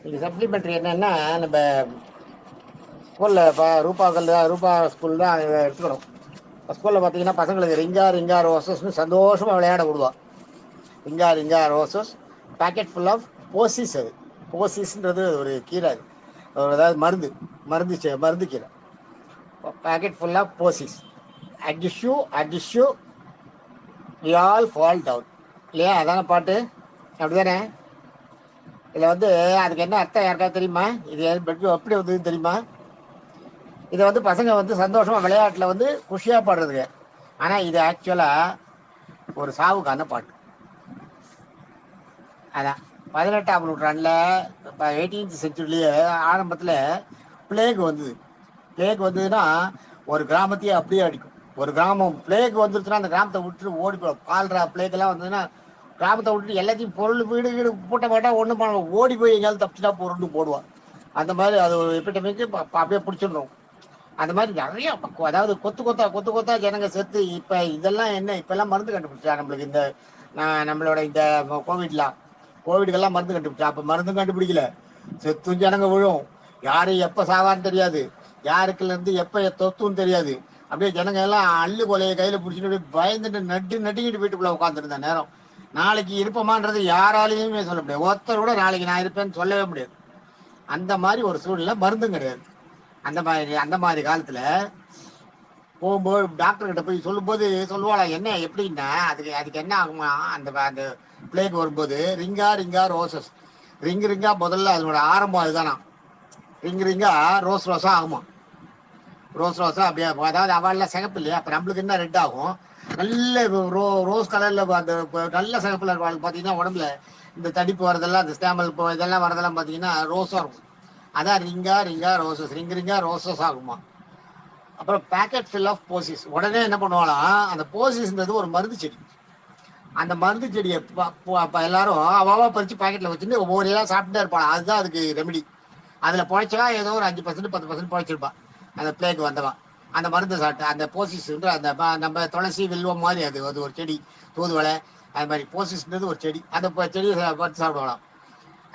இது சப்ளிமெண்ட்ரி என்னன்னா நம்ம ஸ்கூலில் இப்போ ரூபா ஸ்கூல் தான் எடுத்துக்கணும். ஸ்கூலில் பார்த்தீங்கன்னா பசங்களுக்கு ரிங்கா ரிங்கா ரோசஸ்னு சந்தோஷமாக விளையாட விடுவான். Ring a ring a roses packet full of posies. அது போசிஸ்ன்றது ஒரு கீரை, அது அதாவது மருந்து கீரை. Packet full of posies. Atishoo we all fall down. இல்லையா? அதான பாட்டு, அப்படிதானே? இதில் வந்து அதுக்கு என்ன அர்த்தம் யாருக்காவது தெரியுமா? இது எப்படி வந்ததுன்னு தெரியுமா? இதை வந்து பசங்க வந்து சந்தோஷமாக விளையாட்டில் வந்து குஷியாக பாடுறதுங்க. ஆனால் இது ஆக்சுவலாக ஒரு சாவுக்கான பாட்டு. அதான் 18ஆம் நூற்றாண்டில், இப்போ 18th செஞ்சுரியிலேயே ஆரம்பத்தில் பிளேக் வந்தது. பிளேக் வந்ததுன்னா ஒரு கிராமத்தையே அப்படியே அடிக்கும். ஒரு கிராமம் பிளேக் வந்துருச்சுன்னா அந்த கிராமத்தை விட்டுட்டு ஓடி போயிடும். கால்ரா பிளேக் எல்லாம் வந்ததுன்னா கிராமத்தை விட்டுட்டு எல்லாத்தையும் பொருள் வீடு வீடு பூட்ட மாட்டா ஒன்றும் பண்ண, ஓடி போய் எங்கேயாவது தப்பிச்சுட்டா பொருள் போடுவான். அந்த மாதிரி அது ஒரு எப்பிட்டமைக்கு அப்படியே பிடிச்சிடணும். அந்த மாதிரி நிறைய அதாவது கொத்து கொத்தா ஜனங்க செத்து. இப்போ இதெல்லாம் என்ன, இப்பெல்லாம் மருந்து கண்டுபிடிச்சா நம்மளுக்கு இந்த நம்மளோட இந்த கோவிடுக்கெல்லாம் மருந்து கண்டுபிடிச்சா. அப்போ மருந்தும் கண்டுபிடிக்கல, செத்தும் ஜனங்க விழும். யாரு எப்போ சாவான்னு தெரியாது, யாருக்குல இருந்து எப்போ தொத்துன்னு தெரியாது. அப்படியே ஜனங்க எல்லாம் அள்ளு கொலையை கையில் பிடிச்சிட்டு பயந்துட்டு நட்டுக்கிட்டு வீட்டுக்குள்ளே உட்காந்துருந்த நேரம். நாளைக்கு இருப்போமான்றது யாராலையுமே சொல்ல முடியாது. ஒருத்தர் கூட நாளைக்கு நான் இருப்பேன்னு சொல்லவே முடியாது. அந்த மாதிரி ஒரு சூழ்நிலை, மருந்தும் கிடையாது. அந்த மாதிரி காலத்தில் போகும்போது டாக்டர் கிட்ட போய் சொல்லும்போது சொல்லுவாளா, என்ன எப்படின்னா அதுக்கு என்ன ஆகுமா, அந்த அந்த பிளேக் வரும்போது ரிங்கா ரிங்கா ரோசஸ். ரிங்கா முதல்ல அதனோட ஆரம்பம் அதுதானா. ரிங்கா ரோஸா ஆகுமா. ரோஸா அப்படியே, அதாவது அவள்லாம் சிகப்பு இல்லையா, அப்போ நம்மளுக்கு என்ன ரெட் ஆகும். நல்ல ரோஸ் கலர்ல அந்த நல்ல சிகப்புல இருப்பாங்க பார்த்தீங்கன்னா, உடம்புல இந்த தடிப்பு வரதெல்லாம், இந்த ஸ்டாமல் இதெல்லாம் வரதெல்லாம் பார்த்தீங்கன்னா ரோஸா இருக்கும். அதான் ரிங்கா ரோசஸ். ரிங்கா ரோசஸ் ஆகுமா. அப்புறம் பேக்கெட் ஃபில் ஆஃப் போசிஸ். உடனே என்ன பண்ணுவாங்களாம், அந்த போசிஸ்ன்றது ஒரு மருந்து செடி. அந்த மருந்து செடியை எல்லாரும் அவாவா பறிச்சு பாக்கெட்ல வச்சுட்டு ஒவ்வொரு எல்லாம் சாப்பிட்டுட்டே இருப்பாங்க. அதுதான் அதுக்கு ரெமெடி. அதுல பொழைச்சவா ஏதோ ஒரு 5% 10% பொழைச்சிருப்பான். அந்த பிளேக் வந்தவன் அந்த மருந்து சாப்பிட்டு, அந்த போசிஸ் அந்த நம்ம துளசி வில்வம் மாதிரி அது அது ஒரு செடி. தூதுவளை அது மாதிரி போசிஸ்ன்றது ஒரு செடி. அந்த செடியை பறித்து சாப்பிடுவாங்களாம்.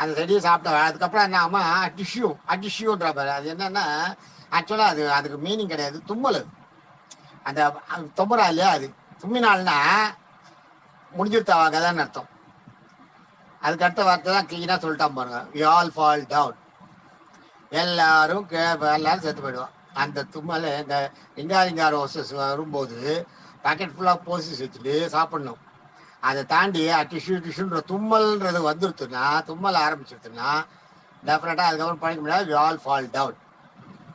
அந்த செடியை சாப்பிட்ட அதுக்கப்புறம் என்ன ஆகுமா, அடிஷ்யூன்ற பாரு. அது என்னன்னா ஆக்சுவலா அதுக்கு மீனிங் கிடையாது, தும்மல். அது அந்த தும்புறா இல்லையா, அது தும்மினால்னா முடிஞ்சிருத்தா கதான்னு அர்த்தம். அதுக்கு அடுத்த வார்த்தை தான் கிளீனா சொல்லிட்டான் பாருங்க, வி ஆல் ஃபால் டவுன். எல்லாரும் செத்து போயிடுவான். அந்த தும்மல் இந்த ரிங்கா ரோசஸ் வரும்போது பாக்கெட் ஃபுல்லாக போசிஸ் வச்சுட்டு சாப்பிடணும். அதை தாண்டி டிஷ்யூன்ற தும்மல்ன்றது வந்துருச்சுன்னா, தும்மல் ஆரம்பிச்சிருச்சுன்னா டெஃபினட்டாக அதுக்கப்புறம் படிக்க முடியாது. We all fall down.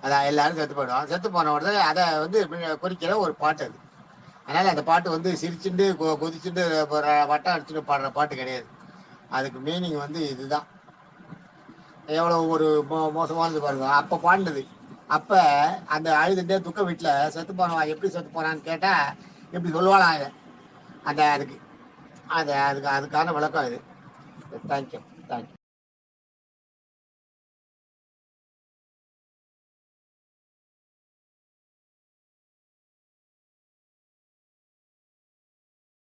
அதான் எல்லாரும் செத்து போயிடுவான். செத்து போன உடனே அதை வந்து குறிக்கிற ஒரு பாட்டு அது. அதனால் அந்த பாட்டு வந்து சிரிச்சுட்டு கொதிச்சுட்டு வட்டம் அடிச்சுட்டு பாடுற பாட்டு கிடையாது. அதுக்கு மீனிங் வந்து இதுதான். எவ்வளோ ஒரு மோசமானது பாருங்க. அப்போ பாடினது. அப்போ அந்த அழுதுகிட்டே துக்க வீட்டில் செத்து போனவன் எப்படி செத்து போனான்னு கேட்டால் எப்படி சொல்லுவானா இதை. அந்த அதுக்கு அதுக்கான விளக்கம் இது. தேங்க்யூ.